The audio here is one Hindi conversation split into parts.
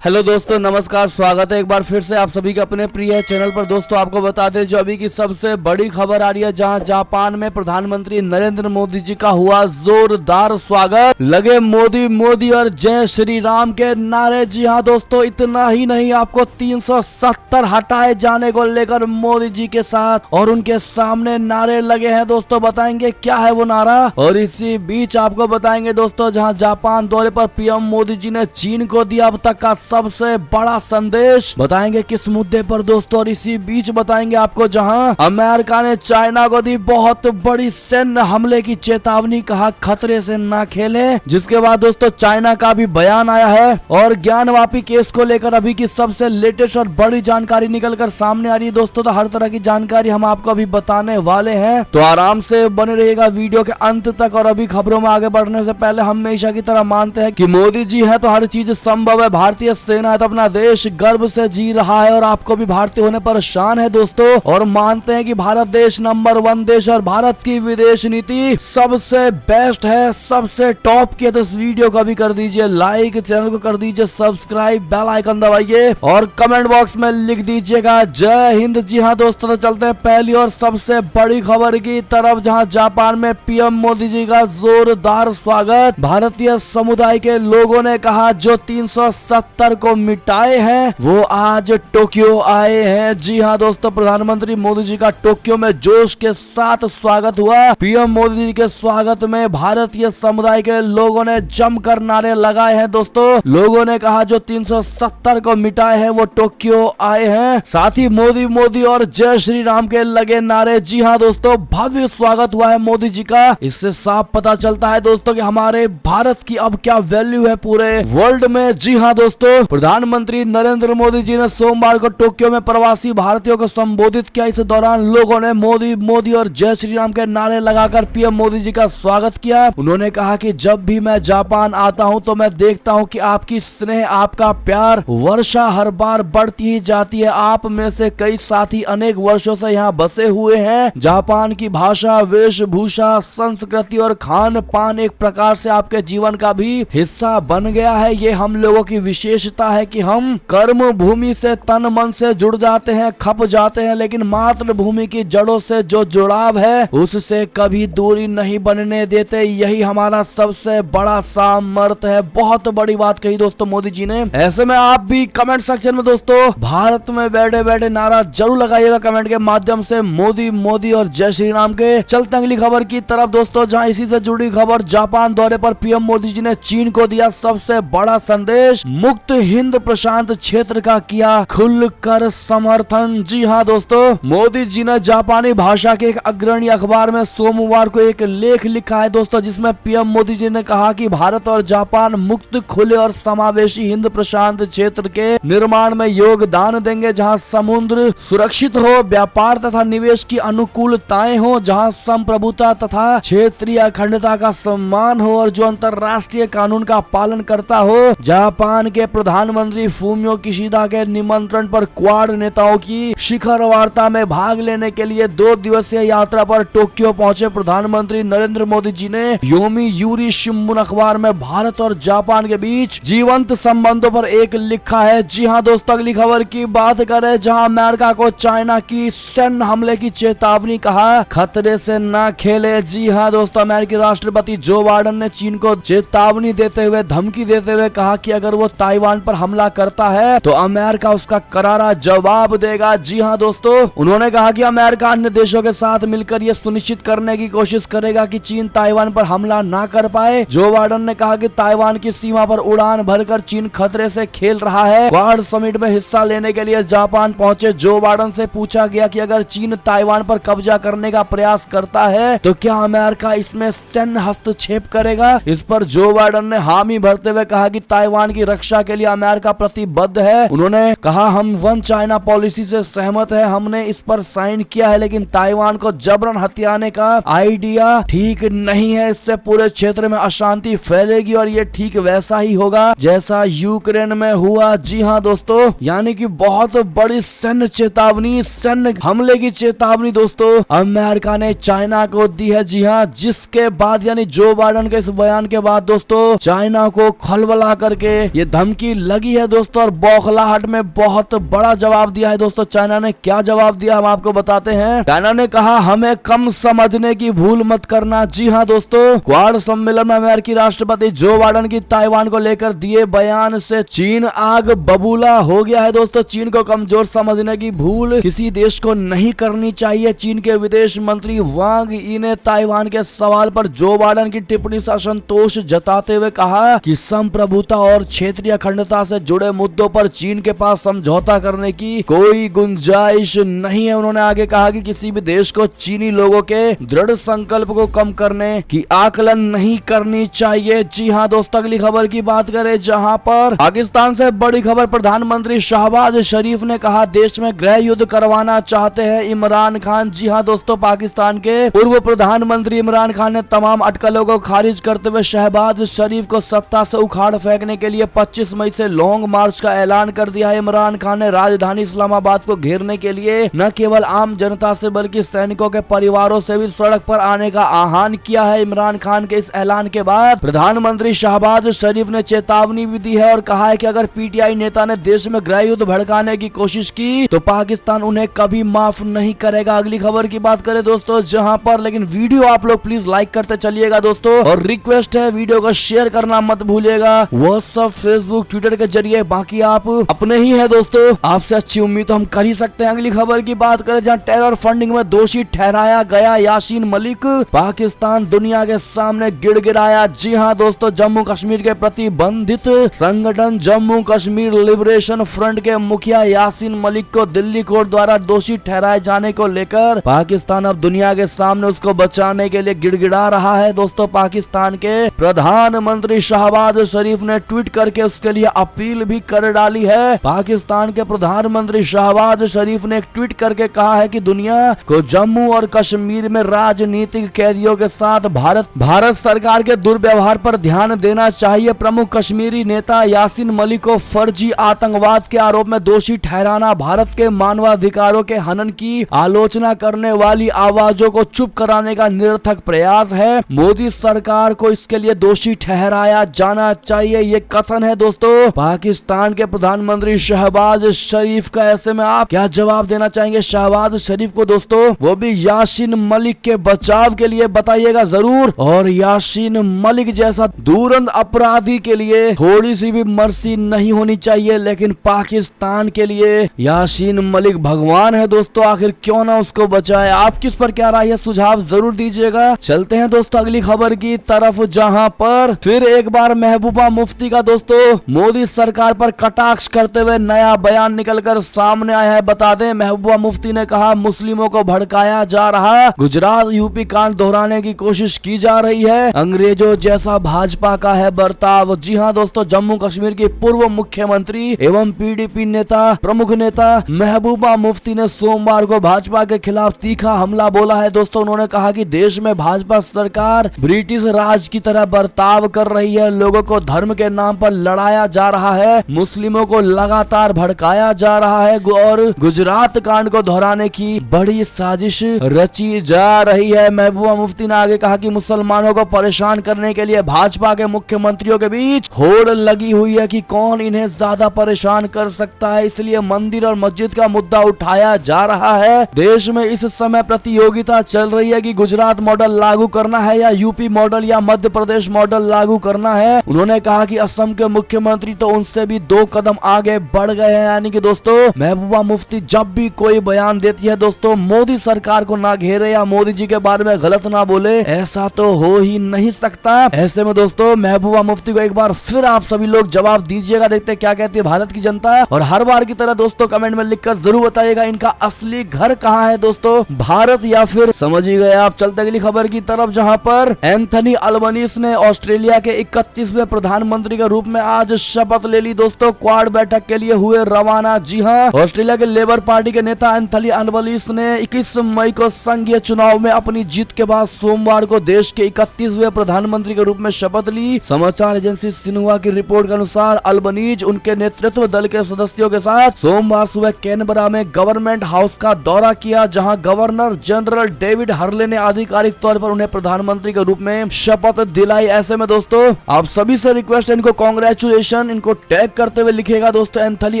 हेलो दोस्तों, नमस्कार। स्वागत है एक बार फिर से आप सभी के अपने प्रिय चैनल पर। दोस्तों आपको बता दें जो अभी की सबसे बड़ी खबर आ रही है, जहां जापान में प्रधानमंत्री नरेंद्र मोदी जी का हुआ जोरदार स्वागत। लगे मोदी मोदी और जय श्री राम के नारे। जी हां दोस्तों, इतना ही नहीं, आपको 370 हटाए जाने को लेकर मोदी जी के साथ और उनके सामने नारे लगे हैं। दोस्तों बताएंगे क्या है वो नारा, और इसी बीच आपको बताएंगे दोस्तों जहाँ जापान दौरे पर पीएम मोदी जी ने चीन को दिया अब तक का सबसे बड़ा संदेश। बताएंगे किस मुद्दे पर दोस्तों, और इसी बीच बताएंगे आपको जहां अमेरिका ने चाइना को दी बहुत बड़ी सैन्य हमले की चेतावनी, कहा खतरे से ना खेले। जिसके बाद दोस्तों चाइना का भी बयान आया है, और ज्ञानवापी केस को लेकर अभी की सबसे लेटेस्ट और बड़ी जानकारी निकल कर सामने आ रही है दोस्तों। तो हर तरह की जानकारी हम आपको अभी बताने वाले हैं, तो आराम से बने रहिएगा वीडियो के अंत तक। और अभी खबरों में आगे बढ़ने से पहले हमेशा की तरह मानते हैं कि मोदी जी है तो हर चीज संभव है। भारतीय सेना है तो अपना देश गर्व से जी रहा है, और आपको भी भारतीय होने पर शान है दोस्तों। और मानते हैं कि भारत देश नंबर 1 देश, और भारत की विदेश नीति सबसे बेस्ट है, सबसे टॉप की है। तो इस वीडियो को भी कर दीजिए लाइक, चैनल को कर दीजिए सब्सक्राइब, बेल आइकन दबाइए और कमेंट बॉक्स में लिख दीजिएगा जय हिंद। जी हाँ दोस्तों, तो चलते हैं पहली और सबसे बड़ी खबर की तरफ, जहाँ जापान में पीएम मोदी जी का जोरदार स्वागत। भारतीय समुदाय के लोगों ने कहा जो 370 को मिटाए हैं वो आज टोक्यो आए हैं। जी हाँ दोस्तों, प्रधानमंत्री मोदी जी का टोक्यो में जोश के साथ स्वागत हुआ। पीएम मोदी जी के स्वागत में भारतीय समुदाय के लोगों ने जमकर नारे लगाए हैं दोस्तों। लोगों ने कहा जो 370 को मिटाए हैं वो टोक्यो आए हैं। साथ ही मोदी मोदी और जय श्री राम के लगे नारे। जी हाँ दोस्तों, भव्य स्वागत हुआ है मोदी जी का। इससे साफ पता चलता है दोस्तों कि हमारे भारत की अब क्या वैल्यू है पूरे वर्ल्ड में। जी हाँ दोस्तों, प्रधानमंत्री नरेंद्र मोदी जी ने सोमवार को टोक्यो में प्रवासी भारतीयों को संबोधित किया। इस दौरान लोगों ने मोदी मोदी और जय श्री राम के नारे लगाकर पीएम मोदी जी का स्वागत किया। उन्होंने कहा कि जब भी मैं जापान आता हूं तो मैं देखता हूं कि आपकी स्नेह, आपका प्यार, वर्षा हर बार बढ़ती ही जाती है। आप में से कई साथी अनेक वर्षों से यहाँ बसे हुए हैं। जापान की भाषा, वेशभूषा, संस्कृति और खान पान एक प्रकार से आपके जीवन का भी हिस्सा बन गया है। ये हम लोगों की विशेषता है कि हम कर्म भूमि से तन मन से जुड़ जाते हैं, खप जाते हैं, लेकिन मातृभूमि की जड़ों से जो जुड़ाव है उससे कभी दूरी नहीं बनने देते। यही हमारा सबसे बड़ा सामर्थ्य है। बहुत बड़ी बात कही दोस्तों मोदी जी ने। ऐसे में आप भी कमेंट सेक्शन में दोस्तों भारत में बैठे बैठे नारा जरूर लगाइएगा कमेंट के माध्यम से, मोदी मोदी और जय श्री राम के। चलते अगली खबर की तरफ दोस्तों, जहां इसी से जुड़ी खबर, जापान दौरे पर पीएम मोदी जी ने चीन को दिया सबसे बड़ा संदेश। मुक्त हिंद प्रशांत क्षेत्र का किया खुलकर समर्थन। जी हाँ दोस्तों, मोदी जी ने जापानी भाषा के एक अग्रणी अखबार में सोमवार को एक लेख लिखा है दोस्तों, जिसमें पीएम मोदी जी ने कहा कि भारत और जापान मुक्त, खुले और समावेशी हिंद प्रशांत क्षेत्र के निर्माण में योगदान देंगे, जहां समुद्र सुरक्षित हो, व्यापार तथा निवेश की अनुकूलताएं हो, जहां संप्रभुता तथा क्षेत्रीय अखंडता का सम्मान हो, और जो अंतर्राष्ट्रीय कानून का पालन करता हो। जापान के प्रधानमंत्री फूमियो किशिदा के निमंत्रण पर क्वाड नेताओं की शिखर वार्ता में भाग लेने के लिए 2 दिवसीय यात्रा पर टोक्यो पहुंचे प्रधानमंत्री नरेंद्र मोदी जी ने योमी यूरी शिम्बुन अखबार में भारत और जापान के बीच जीवंत संबंधों पर एक लिखा है। जी हाँ दोस्तों, अगली खबर की बात करें, जहां अमेरिका को चाइना की सैन्य हमले की चेतावनी, कहा खतरे से ना खेले। जी हाँ दोस्तों, अमेरिकी राष्ट्रपति जो बाइडेन ने चीन को चेतावनी देते हुए, धमकी देते हुए कहा कि अगर वो ताइवान पर हमला करता है तो अमेरिका उसका करारा जवाब देगा। जी हाँ दोस्तों, उन्होंने कहा कि अमेरिका अन्य देशों के साथ मिलकर यह सुनिश्चित करने की कोशिश करेगा कि चीन ताइवान पर हमला ना कर पाए। जो बाइडेन ने कहा कि ताइवान की सीमा पर उड़ान भरकर चीन खतरे से खेल रहा है। क्वाड समिट में हिस्सा लेने के लिए जापान पहुंचे जो बाइडेन से पूछा गया कि अगर चीन ताइवान पर कब्जा करने का प्रयास करता है तो क्या अमेरिका इसमें सैन्य हस्तक्षेप करेगा। इस पर जो बाइडेन ने हामी भरते हुए कहा कि ताइवान की रक्षा के लिए अमेरिका प्रतिबद्ध है। उन्होंने कहा हम वन चाइना पॉलिसी से सहमत है, हमने इस पर साइन किया है, लेकिन ताइवान को जबरन हथियाने का आइडिया ठीक नहीं है। इससे पूरे क्षेत्र में अशांति फैलेगी और ये ठीक वैसा ही होगा जैसा यूक्रेन में हुआ। जी हाँ दोस्तों, यानी कि बहुत बड़ी सैन्य चेतावनी, सैन्य हमले की चेतावनी दोस्तों अमेरिका ने चाइना को दी है। जी हाँ, जिसके बाद यानी जो बाइडेन के इस बयान के बाद दोस्तों चाइना को खलबला करके ये धमकी भी लगी है दोस्तों और बौखलाहट में बहुत बड़ा जवाब दिया है दोस्तों। चाइना ने क्या जवाब दिया हम आपको बताते हैं। चाइना ने कहा हमें कम समझने की भूल मत करना। जी हाँ दोस्तों, क्वाड सम्मेलन में अमेरिकी राष्ट्रपति जो बाइडेन की ताइवान को लेकर दिए बयान से चीन आग बबूला हो गया है दोस्तों। चीन को कमजोर समझने की भूल किसी देश को नहीं करनी चाहिए। चीन के विदेश मंत्री वांग यी ने ताइवान के सवाल पर जो बाइडेन की टिप्पणी से असंतोष जताते हुए कहा कि संप्रभुता और क्षेत्रीय अखंडता से जुड़े मुद्दों पर चीन के पास समझौता करने की कोई गुंजाइश नहीं है। उन्होंने आगे कहा कि किसी भी देश को चीनी लोगों के दृढ़ संकल्प को कम करने की आकलन नहीं करनी चाहिए। जी हाँ दोस्तों, अगली खबर की बात करें जहां पर पाकिस्तान से बड़ी खबर। प्रधानमंत्री शहबाज शरीफ ने कहा देश में गृह युद्ध करवाना चाहते हैं इमरान खान। जी हाँ दोस्तों, पाकिस्तान के पूर्व प्रधानमंत्री इमरान खान ने तमाम अटकलों को खारिज करते हुए शहबाज शरीफ को सत्ता से उखाड़ फेंकने के लिए 25 मई से लॉन्ग मार्च का ऐलान कर दिया है। इमरान खान ने राजधानी इस्लामाबाद को घेरने के लिए न केवल आम जनता से बल्कि सैनिकों के परिवारों से भी सड़क पर आने का आह्वान किया है। इमरान खान के इस ऐलान के बाद प्रधानमंत्री शहबाज शरीफ ने चेतावनी भी दी है और कहा है कि अगर पीटीआई नेता ने देश में गृह युद्ध भड़काने की कोशिश की तो पाकिस्तान उन्हें कभी माफ नहीं करेगा। अगली खबर की बात करें दोस्तों जहां पर, लेकिन वीडियो आप लोग प्लीज लाइक करते चलिएगा दोस्तों और रिक्वेस्ट है वीडियो को शेयर करना मत भूलिएगा व्हाट्सएप, फेसबुक, ट्विटर के जरिए। बाकी आप अपने ही है दोस्तों, आपसे अच्छी उम्मीद तो हम कर ही सकते हैं। अगली खबर की बात करें जहां टेरर फंडिंग में दोषी ठहराया गया यासीन मलिक, पाकिस्तान दुनिया के सामने गिड़गिड़ाया। जी हाँ दोस्तों, जम्मू कश्मीर के प्रतिबंधित संगठन जम्मू कश्मीर लिबरेशन फ्रंट के मुखिया यासीन मलिक को दिल्ली कोर्ट द्वारा दोषी ठहराए जाने को लेकर पाकिस्तान अब दुनिया के सामने उसको बचाने के लिए गिड़गिड़ा रहा है दोस्तों। पाकिस्तान के प्रधानमंत्री शहबाज शरीफ ने ट्वीट करके उसके लिए अपील भी कर डाली है। पाकिस्तान के प्रधानमंत्री शहबाज शरीफ ने एक ट्वीट करके कहा है कि दुनिया को जम्मू और कश्मीर में राजनीतिक कैदियों के साथ भारत सरकार के दुर्व्यवहार पर ध्यान देना चाहिए। प्रमुख कश्मीरी नेता यासीन मलिक को फर्जी आतंकवाद के आरोप में दोषी ठहराना भारत के मानवाधिकारों के हनन की आलोचना करने वाली आवाजों को चुप कराने का निरर्थक प्रयास है। मोदी सरकार को इसके लिए दोषी ठहराया जाना चाहिए। ये कथन है दोस्तों पाकिस्तान के प्रधानमंत्री शहबाज शरीफ का। ऐसे में आप क्या जवाब देना चाहेंगे शहबाज शरीफ को दोस्तों, वो भी यासीन मलिक के बचाव के लिए? बताइएगा जरूर। और यासीन मलिक जैसा दूरंद अपराधी के लिए थोड़ी सी भी मर्सी नहीं होनी चाहिए, लेकिन पाकिस्तान के लिए यासीन मलिक भगवान है दोस्तों। आखिर क्यों ना उसको बचाए। आप किस पर क्या राय है, सुझाव जरूर दीजिएगा। चलते हैं दोस्तों अगली खबर की तरफ जहां पर फिर एक बार महबूबा मुफ्ती का दोस्तों मोदी सरकार पर कटाक्ष करते हुए नया बयान निकलकर सामने आया है। बता दें, महबूबा मुफ्ती ने कहा मुस्लिमों को भड़काया जा रहा, गुजरात यूपी कांड दोहराने की कोशिश की जा रही है, अंग्रेजों जैसा भाजपा का है बर्ताव। जी हाँ दोस्तों, जम्मू कश्मीर की पूर्व मुख्यमंत्री एवं पीडीपी नेता प्रमुख नेता महबूबा मुफ्ती ने सोमवार को भाजपा के खिलाफ तीखा हमला बोला है दोस्तों। उन्होंने कहा कि देश में भाजपा सरकार ब्रिटिश राज की तरह बर्ताव कर रही है, लोगों को धर्म के नाम पर लड़ाया जा रहा है, मुस्लिमों को लगातार भड़काया जा रहा है और गुजरात कांड को दोहराने की बड़ी साजिश रची जा रही है। महबूबा मुफ्ती ने आगे कहा कि मुसलमानों को परेशान करने के लिए भाजपा के मुख्यमंत्रियों के बीच होड़ लगी हुई है कि कौन इन्हें ज्यादा परेशान कर सकता है, इसलिए मंदिर और मस्जिद का मुद्दा उठाया जा रहा है। देश में इस समय प्रतियोगिता चल रही है कि गुजरात मॉडल लागू करना है या यूपी मॉडल या मध्य प्रदेश मॉडल लागू करना है। उन्होंने कहा कि असम के मुख्यमंत्री तो उनसे भी 2 कदम आगे बढ़ गए हैं। यानी कि दोस्तों महबूबा मुफ्ती जब भी कोई बयान देती है दोस्तों, मोदी सरकार को ना घेरे या मोदी जी के बारे में गलत ना बोले, ऐसा तो हो ही नहीं सकता। ऐसे में दोस्तों महबूबा मुफ्ती को एक बार फिर आप सभी लोग जवाब दीजिएगा, देखते क्या कहती है भारत की जनता। और हर बार की तरह दोस्तों कमेंट में लिखकर जरूर बताइएगा इनका असली घर कहाँ है दोस्तों, भारत या फिर समझ ही गए आप। चलते अगली खबर की तरफ जहां पर एंथनी अल्बनीज ने ऑस्ट्रेलिया के 31वें प्रधानमंत्री के रूप में आज शपथ ले ली दोस्तों। क्वाड बैठक के लिए हुए रवाना। जी हाँ, ऑस्ट्रेलिया के लेबर पार्टी के नेता एंथनी अल्बनीज ने 21 मई को संघीय चुनाव में अपनी जीत के बाद सोमवार को देश के 31वें प्रधानमंत्री के रूप में शपथ ली। समाचार एजेंसी सिन्हुआ की रिपोर्ट के अनुसार अल्बनीज उनके नेतृत्व दल के सदस्यों के साथ सोमवार सुबह कैनबरा में गवर्नमेंट हाउस का दौरा किया, जहां गवर्नर जनरल डेविड हर्ले ने आधिकारिक तौर पर उन्हें प्रधानमंत्री के रूप में शपथ दिलाई। ऐसे में दोस्तों आप सभी से रिक्वेस्ट है, इनको कांग्रेचुलेशन। नेशन इनको टैग करते हुए लिखेगा दोस्तों एंथनी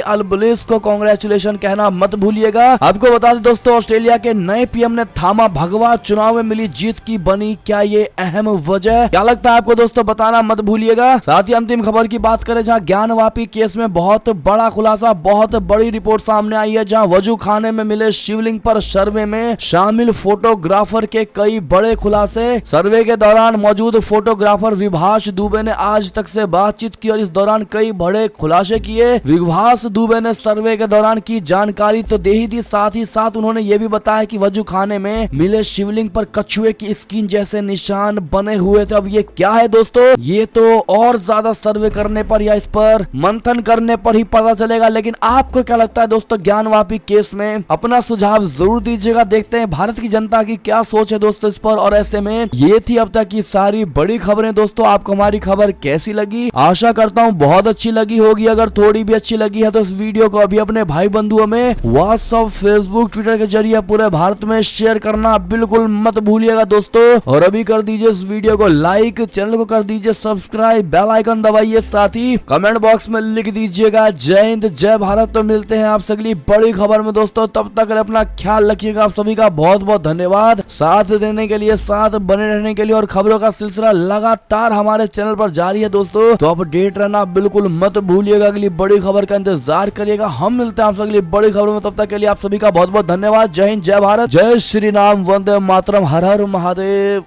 अल्बनीज़ को कांग्रेचुलेशन कहना मत भूलिएगा। आपको बता दें दोस्तों ऑस्ट्रेलिया के नए पीएम ने थामा भगवा, चुनाव में मिली जीत की बनी क्या ये अहम वजह, क्या लगता है आपको दोस्तों बताना मत भूलिएगा। साथ ही अंतिम खबर की बात करें जहां ज्ञानवापी केस में बहुत बड़ा खुलासा, बहुत बड़ी रिपोर्ट सामने आई है जहां वजू खाने में मिले शिवलिंग पर सर्वे में शामिल फोटोग्राफर के कई बड़े खुलासे। सर्वे के दौरान मौजूद फोटोग्राफर विभाष दुबे ने आज तक से बातचीत की और इस दौरान कई बड़े खुलासे किए। विभाष दुबे ने सर्वे के दौरान की जानकारी तो दे ही दी, साथ ही साथ उन्होंने ये भी बताया कि वजू खाने में मिले शिवलिंग पर कछुए की स्किन जैसे निशान बने हुए थे। अब ये क्या है दोस्तों, ये तो और ज्यादा सर्वे करने पर या इस पर मंथन करने पर ही पता चलेगा। लेकिन आपको क्या लगता है दोस्तों ज्ञानवापी केस में, अपना सुझाव जरूर दीजिएगा। देखते हैं भारत की जनता की क्या सोच है दोस्तों इस पर। और ऐसे में ये थी अब तक की सारी बड़ी खबरें दोस्तों। आपको हमारी खबर कैसी लगी? आशा करता हूँ बहुत अच्छी लगी होगी। अगर थोड़ी भी अच्छी लगी है तो इस वीडियो को अभी अपने भाई बंधुओं में व्हाट्सएप, फेसबुक, ट्विटर के जरिए पूरे भारत में शेयर करना बिल्कुल मत भूलिएगा दोस्तों। और अभी कर दीजिए इस वीडियो को लाइक, चैनल को कर दीजिए सब्सक्राइब, बेल आइकन दबाइए, साथ ही कमेंट बॉक्स में लिख दीजिएगा जय हिंद जय भारत। तो मिलते हैं आप अगली बड़ी खबर में दोस्तों, तब तक अपना ख्याल रखिएगा। आप सभी का बहुत बहुत धन्यवाद साथ देने के लिए, साथ बने रहने के लिए। और खबरों का सिलसिला लगातार हमारे चैनल पर जारी है दोस्तों, तो अपडेट रहना बिल्कुल मत भूलिएगा। अगली बड़ी खबर का इंतजार करिएगा। हम मिलते हैं आप अगली बड़ी खबर में, तब तक के लिए आप सभी का बहुत बहुत धन्यवाद। जय हिंद जय भारत, जय श्री राम, वंदे मातरम, हर हर महादेव।